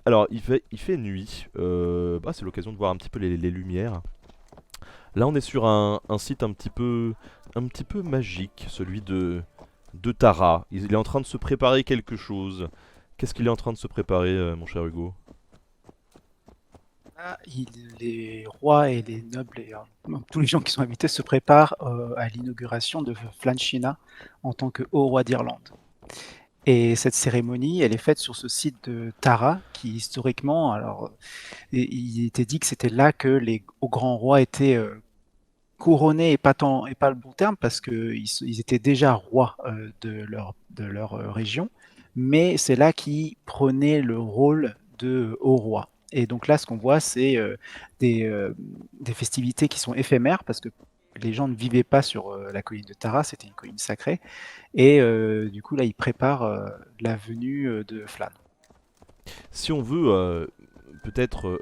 Alors, il fait nuit. C'est l'occasion de voir un petit peu les lumières. Là, on est sur un site un petit peu magique, celui de Tara. Il est en train de se préparer quelque chose. Qu'est-ce qu'il est en train de se préparer, mon cher Hugo? Là, les rois et les nobles et tous les gens qui sont invités se préparent à l'inauguration de Flanchina en tant que haut roi d'Irlande. Et cette cérémonie, elle est faite sur ce site de Tara, qui historiquement, alors, il était dit que c'était là que les hauts grands rois étaient couronnés, et pas le bon terme, parce qu'ils étaient déjà rois de leur région, mais c'est là qu'ils prenaient le rôle de haut roi. Et donc là, ce qu'on voit, c'est des, euh, des festivités qui sont éphémères, parce que les gens ne vivaient pas sur la colline de Tara, c'était une colline sacrée, et du coup, là, ils préparent la venue de Flann. Si on veut peut-être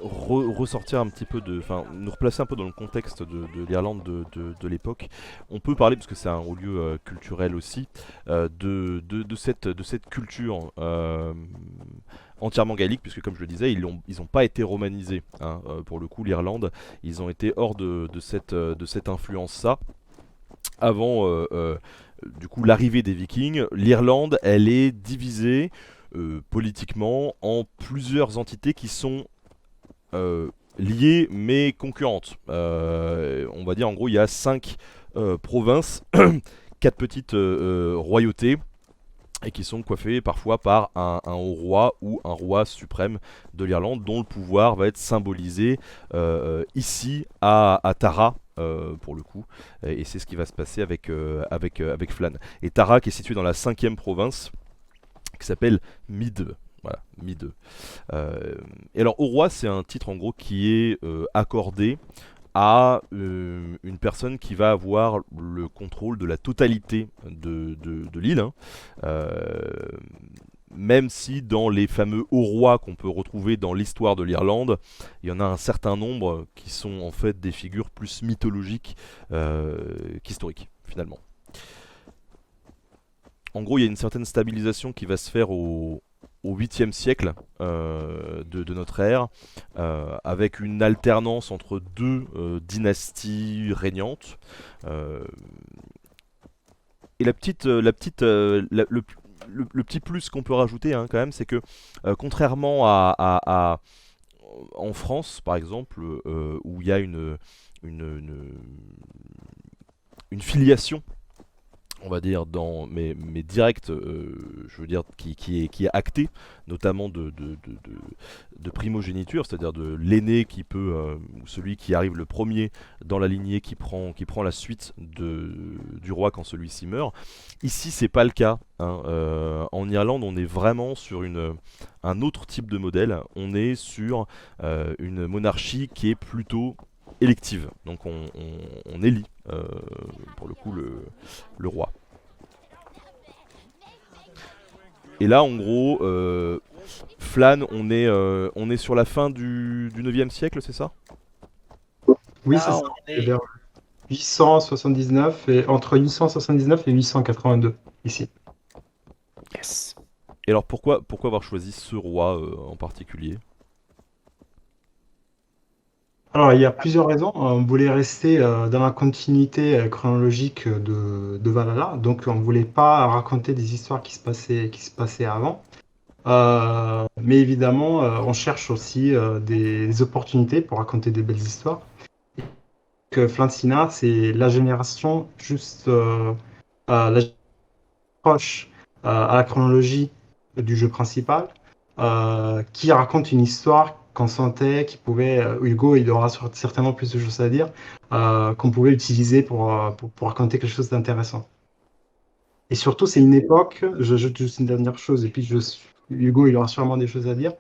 ressortir un petit peu enfin, nous replacer un peu dans le contexte de l'Irlande de l'époque, on peut parler, parce que c'est un haut lieu culturel aussi, de cette culture entièrement gaélique, puisque comme je le disais, ils ont pas été romanisés, hein, pour le coup, l'Irlande, ils ont été hors de cette influence-là. Avant, du coup, l'arrivée des Vikings, l'Irlande, elle est divisée politiquement en plusieurs entités qui sont euh, liées mais concurrentes. On va dire en gros il y a 5 provinces, 4 petites royautés, et qui sont coiffées parfois par un haut roi ou un roi suprême de l'Irlande, dont le pouvoir va être symbolisé ici à Tara. Pour le coup, et c'est ce qui va se passer avec Flan. Et Tara, qui est située dans la 5e province, qui s'appelle Mide. Voilà, Mide. Et alors, au roi, c'est un titre en gros qui est accordé à une personne qui va avoir le contrôle de la totalité de l'île, hein. Euh, Même si dans les fameux hauts rois qu'on peut retrouver dans l'histoire de l'Irlande, il y en a un certain nombre qui sont en fait des figures plus mythologiques qu'historiques, finalement. En gros, il y a une certaine stabilisation qui va se faire au 8e siècle de notre ère, avec une alternance entre deux dynasties régnantes. Euh, et le petit plus qu'on peut rajouter, hein, quand même, c'est que contrairement en France, par exemple, où il y a une filiation, on va dire, dans mes directs, je veux dire, qui est acté, notamment de primogéniture, c'est-à-dire de l'aîné qui peut, ou celui qui arrive le premier dans la lignée qui prend la suite du roi quand celui-ci meurt. Ici, c'est pas le cas, hein. En Irlande, on est vraiment sur un autre type de modèle. On est sur une monarchie qui est plutôt élective. Donc on élit, pour le coup, le roi. Et là, en gros, Flan, on est sur la fin du 9e siècle, c'est ça? Oui, c'est Là, ça. on C'est est... vers 879 et entre 879 et 882 ici. Yes. Et alors pourquoi avoir choisi ce roi en particulier? Alors, il y a plusieurs raisons. On voulait rester dans la continuité chronologique de Valhalla. Donc, on ne voulait pas raconter des histoires qui se passaient avant. Mais évidemment, on cherche aussi des opportunités pour raconter des belles histoires. Que Flancina, c'est la génération juste la proche à la chronologie du jeu principal, qui raconte une histoire qu'on sentait, qui pouvait, Hugo, il aura certainement plus de choses à dire, qu'on pouvait utiliser pour raconter quelque chose d'intéressant. Et surtout, c'est une époque, j'ajoute juste une dernière chose, et puis Hugo, il aura sûrement des choses à dire.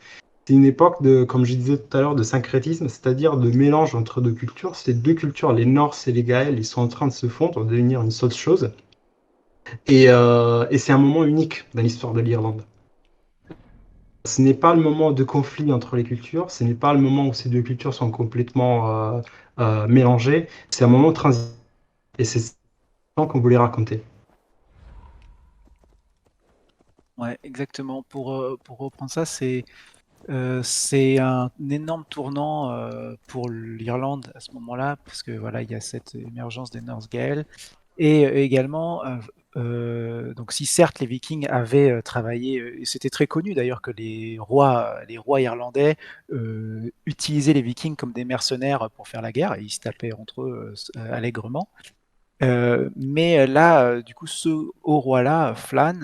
C'est une époque de, comme je disais tout à l'heure, de syncrétisme, c'est-à-dire de mélange entre deux cultures. Ces deux cultures, les Norse et les Gaëls, ils sont en train de se fondre, de devenir une seule chose. Et c'est un moment unique dans l'histoire de l'Irlande. Ce n'est pas le moment de conflit entre les cultures, ce n'est pas le moment où ces deux cultures sont complètement mélangées, c'est un moment de transition. Et c'est ça qu'on voulait raconter. Ouais, exactement. Pour reprendre ça, c'est un énorme tournant pour l'Irlande à ce moment-là, parce que voilà, il y a cette émergence des Norse Gaels. Et également, donc si certes les Vikings avaient travaillé, et c'était très connu d'ailleurs que les rois irlandais utilisaient les Vikings comme des mercenaires pour faire la guerre, et ils se tapaient entre eux allègrement. Mais là, du coup, ce haut roi-là, Flan,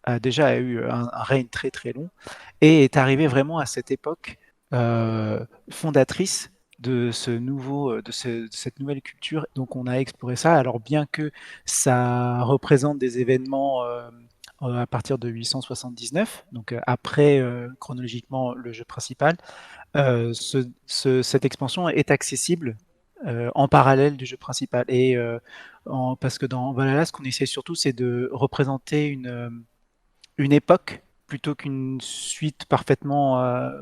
a déjà eu un règne très très long et est arrivé vraiment à cette époque fondatrice de de cette nouvelle culture. Donc on a exploré ça. Alors bien que ça représente des événements à partir de 879, donc après chronologiquement le jeu principal, cette expansion est accessible en parallèle du jeu principal. Et parce que dans Valhalla, ce qu'on essaie surtout, c'est de représenter une époque plutôt qu'une suite parfaitement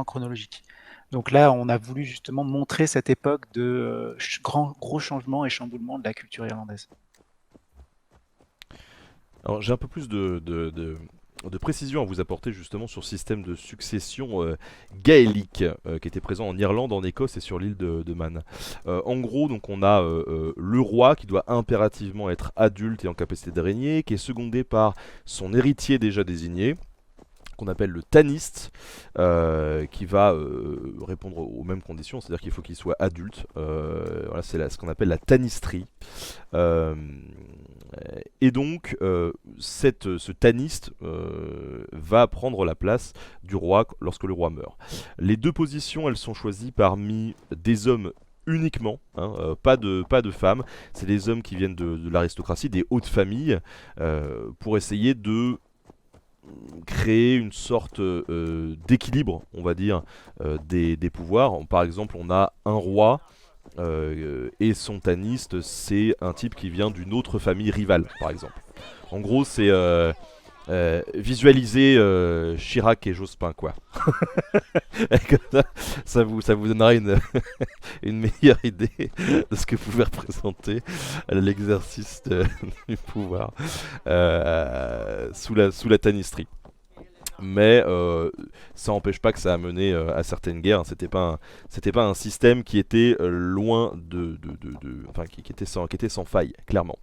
chronologique. Donc là, on a voulu justement montrer cette époque de gros changements et chamboulements de la culture irlandaise. Alors j'ai un peu plus de précision à vous apporter justement sur le système de succession gaélique qui était présent en Irlande, en Écosse et sur l'île de Man. En gros, donc on a le roi qui doit impérativement être adulte et en capacité de régner, qui est secondé par son héritier déjà désigné, qu'on appelle le taniste, qui va répondre aux mêmes conditions, c'est-à-dire qu'il faut qu'il soit adulte. Voilà, c'est ce qu'on appelle la tanisterie. Euh, et donc, ce taniste va prendre la place du roi lorsque le roi meurt. Les deux positions, elles sont choisies parmi des hommes uniquement, hein, pas de femmes. C'est des hommes qui viennent de l'aristocratie, des hautes familles, pour essayer de créer une sorte d'équilibre, on va dire, des pouvoirs. Par exemple, on a un roi et son taniste, c'est un type qui vient d'une autre famille rivale, par exemple. En gros, c'est visualiser Chirac et Jospin, quoi. Ça vous donnera une meilleure idée de ce que pouvait représenter l'exercice du pouvoir sous la tanisterie. Mais ça n'empêche pas que ça a mené à certaines guerres. C'était pas un système qui était loin enfin, qui était sans faille, clairement.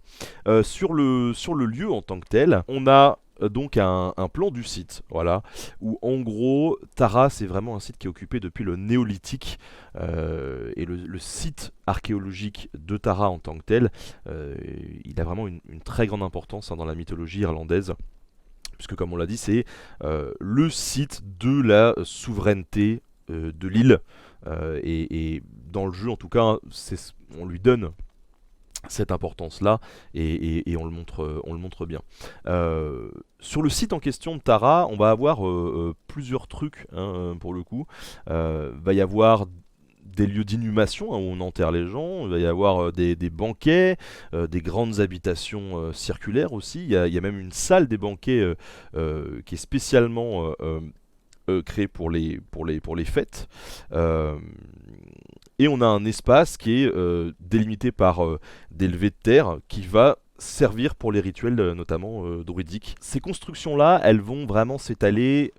Sur le lieu en tant que tel, on a donc un plan du site, voilà, où en gros Tara, c'est vraiment un site qui est occupé depuis le néolithique, et le site archéologique de Tara en tant que tel, il a vraiment une très grande importance, hein, dans la mythologie irlandaise, puisque comme on l'a dit, c'est le site de la souveraineté de l'île. Et dans le jeu, en tout cas, on lui donne cette importance-là, et on le montre bien. Sur le site en question de Tara, on va avoir plusieurs trucs, hein, pour le coup. Va y avoir des lieux d'inhumation, hein, où on enterre les gens, il va y avoir des banquets, des grandes habitations circulaires aussi, il y a même une salle des banquets qui est spécialement créée pour les fêtes. Euh, et on a un espace qui est délimité par des levées de terre qui va servir pour les rituels, notamment druidiques. Ces constructions-là, elles vont vraiment s'étaler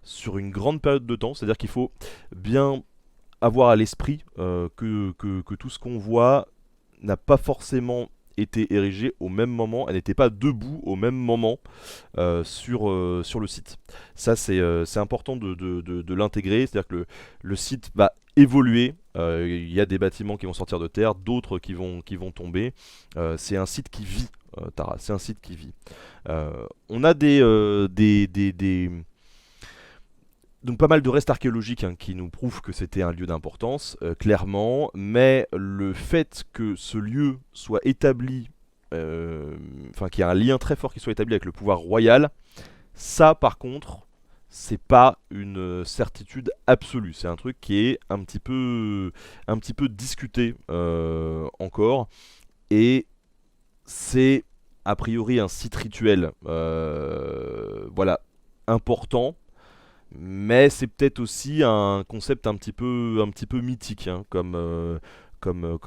sur une grande période de temps, c'est-à-dire qu'il faut bien avoir à l'esprit que tout ce qu'on voit n'a pas forcément été érigé au même moment, elle n'était pas debout au même moment sur le site. Ça, c'est important de l'intégrer, c'est-à-dire que le site va évoluer. Il y a des bâtiments qui vont sortir de terre, d'autres qui vont tomber. C'est un site qui vit, Tara, c'est un site qui vit. On a donc pas mal de restes archéologiques, hein, qui nous prouvent que c'était un lieu d'importance, clairement, mais le fait que ce lieu soit établi, enfin qu'il y a un lien très fort qui soit établi avec le pouvoir royal, ça par contre, c'est pas une certitude absolue, c'est un truc qui est un petit peu discuté encore, et c'est a priori un site rituel, voilà, important, mais c'est peut-être aussi un concept un petit peu mythique, hein, comme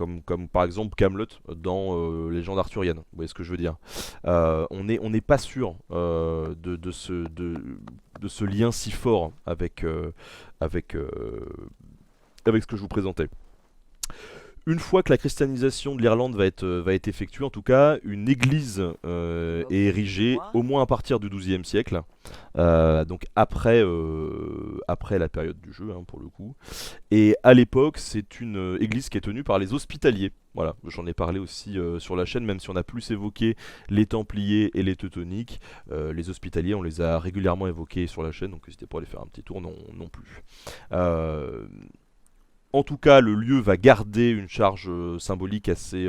par exemple Camelot dans Légende arthurienne. Vous voyez ce que je veux dire? On n'est pas sûr de ce lien si fort avec, avec ce que je vous présentais. Une fois que la christianisation de l'Irlande va être effectuée, en tout cas, une église est érigée, au moins à partir du XIIe siècle, donc après la période du jeu, hein, pour le coup. Et à l'époque, c'est une église qui est tenue par les Hospitaliers. Voilà, j'en ai parlé aussi sur la chaîne, même si on a plus évoqué les Templiers et les Teutoniques. Les Hospitaliers, on les a régulièrement évoqués sur la chaîne, donc n'hésitez pas à aller faire un petit tour non plus. En tout cas, le lieu va garder une charge symbolique assez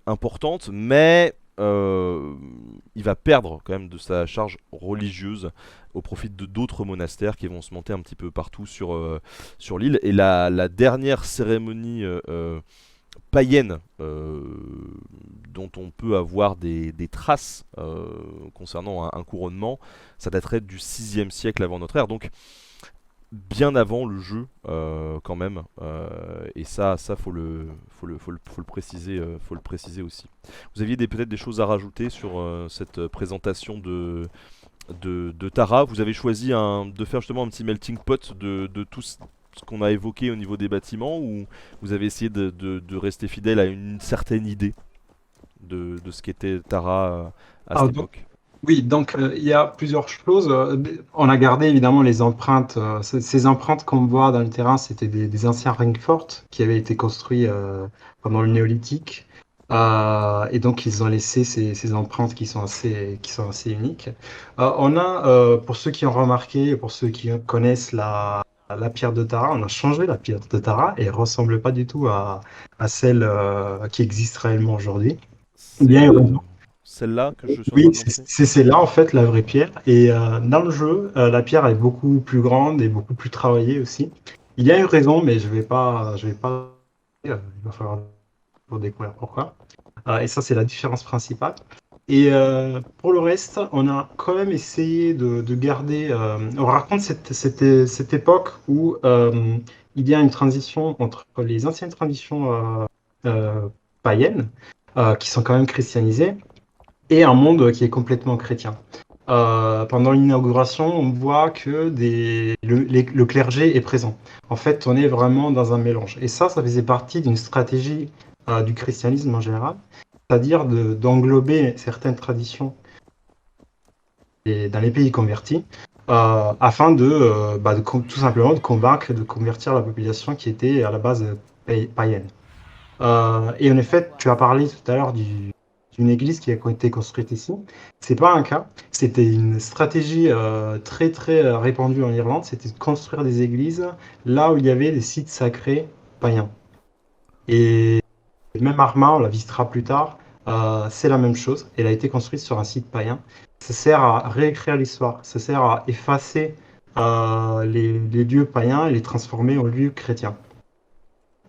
importante, mais il va perdre quand même de sa charge religieuse au profit de d'autres monastères qui vont se monter un petit peu partout sur l'île. Et la dernière cérémonie païenne dont on peut avoir des traces concernant un couronnement, ça daterait du 6e siècle avant notre ère. Donc bien avant le jeu quand même, et ça faut le préciser aussi. Vous aviez peut-être des choses à rajouter sur cette présentation de Tara. Vous avez choisi de faire justement un petit melting pot de tout ce qu'on a évoqué au niveau des bâtiments, ou vous avez essayé de rester fidèle à une certaine idée de ce qu'était Tara à cette époque? Oui, donc il y a plusieurs choses. On a gardé évidemment les empreintes. Ces empreintes qu'on voit dans le terrain, c'était des anciens ring forts qui avaient été construits pendant le néolithique. Et donc ils ont laissé ces empreintes qui sont assez uniques. On a, pour ceux qui ont remarqué, pour ceux qui connaissent la pierre de Tara, on a changé la pierre de Tara et elle ressemble pas du tout à celle qui existe réellement aujourd'hui. Il y a une Celle-là que je suis en train Oui, de montrer. c'est là en fait la vraie pierre. Et dans le jeu, la pierre est beaucoup plus grande et beaucoup plus travaillée aussi. Il y a une raison, mais je vais pas. Il va falloir pour découvrir pourquoi. Et ça, c'est la différence principale. Et pour le reste, on a quand même essayé de garder. On raconte cette époque où il y a une transition entre les anciennes traditions païennes, qui sont quand même christianisées, et un monde qui est complètement chrétien. Pendant l'inauguration, on voit que le clergé est présent. En fait, on est vraiment dans un mélange. Et ça faisait partie d'une stratégie du christianisme en général, c'est-à-dire d'englober certaines traditions dans les pays convertis, afin tout simplement de convaincre, de convertir la population qui était à la base païenne. Et en effet, tu as parlé tout à l'heure d'une église qui a été construite ici. C'est pas un cas. C'était une stratégie très très répandue en Irlande. C'était de construire des églises là où il y avait des sites sacrés païens. Et même Armagh, on la visitera plus tard, c'est la même chose. Elle a été construite sur un site païen. Ça sert à réécrire l'histoire. Ça sert à effacer les lieux païens et les transformer en lieux chrétiens.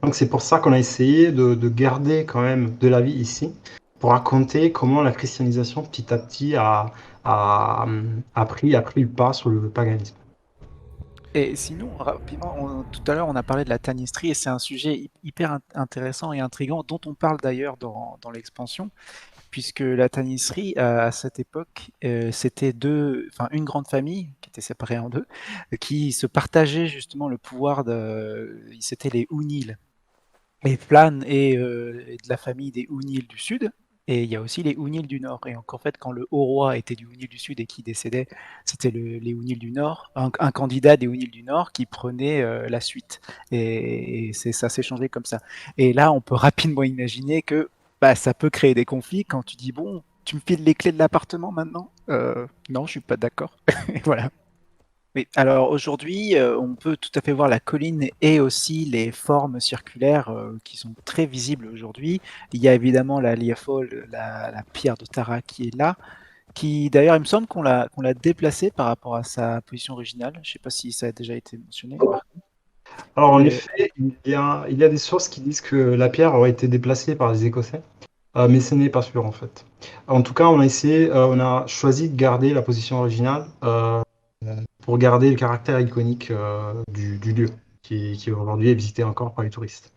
Donc c'est pour ça qu'on a essayé de garder quand même de la vie ici, pour raconter comment la christianisation petit à petit a pris le pas sur le paganisme. Et sinon, rapidement, tout à l'heure, on a parlé de la tanistrie et c'est un sujet hyper intéressant et intriguant dont on parle d'ailleurs dans l'expansion, puisque la tanistrie, à cette époque, c'était une grande famille qui était séparée en deux, qui se partageait justement le pouvoir c'était les O'Neill. Les Flan et de la famille des O'Neill du Sud. Et il y a aussi les O'Neill du Nord. Et donc, en fait, quand le haut roi était du O'Neill du Sud et qui décédait, c'était les O'Neill du Nord, un candidat des O'Neill du Nord qui prenait la suite. Et ça s'est changé comme ça. Et là, on peut rapidement imaginer que ça peut créer des conflits quand tu dis, bon, tu me files les clés de l'appartement maintenant Non, je suis pas d'accord. Et voilà. Oui, alors aujourd'hui, on peut tout à fait voir la colline et aussi les formes circulaires qui sont très visibles aujourd'hui. Il y a évidemment la Liafol, la pierre de Tara qui est là, qui d'ailleurs, il me semble qu'on l'a déplacée par rapport à sa position originale. Je ne sais pas si ça a déjà été mentionné. Alors en Mais, effet, il y a des sources qui disent que la pierre aurait été déplacée par les Écossais, mais ce n'est pas sûr en fait. En tout cas, on a choisi de garder la position originale pour garder le caractère iconique du lieu, qui aujourd'hui est visité encore par les touristes.